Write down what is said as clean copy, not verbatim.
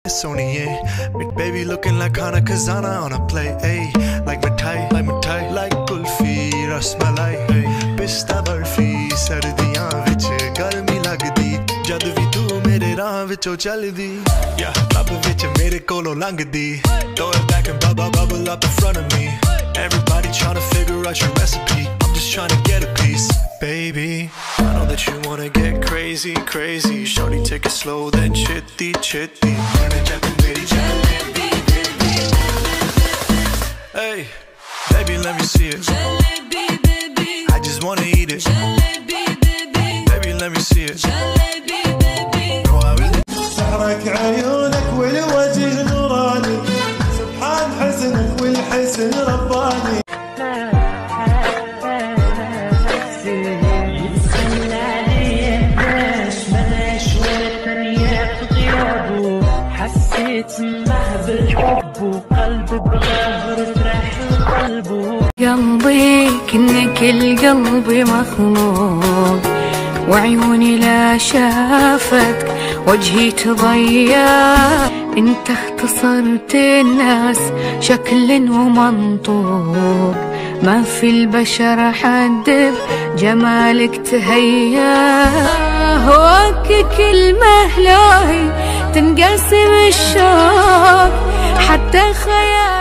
Sony, with baby looking like Hana Kazana on a play, ayy. Like mithai, like kulfi, rasmalai, ayy. Pista barfi, sardiyan vich garmi lagdi, jad vi tu mere raah vichon chaldi, yeah, lab vich mere kolo langdi. Throw it back and bubble up in front of me. Everybody tryna figure out your recipe, I'm just tryna get a piece. Baby, I know that you wanna get crazy, crazy. Shorty, take it slow, then chitty, chitty. Hey, baby, let me see it. Jalebi, baby, I just wanna eat it. Jalebi, baby, Baby, let me see it. Jalebi, baby. No, I really. سحرك عيونك والوجه نوراني، سبحان حسنك والحسن رباني. حسيت معه بالحب وقلبي بغير ترح قلبه. قلبي كأنك القلب مخلوق، وعيوني لا شافتك وجهي تضيع. انت اختصرت الناس شكل ومنطوق، ما في البشر حد بجمالك تهيأ. هواك كلمة لاهي تنقسم الشوق حتى خيال.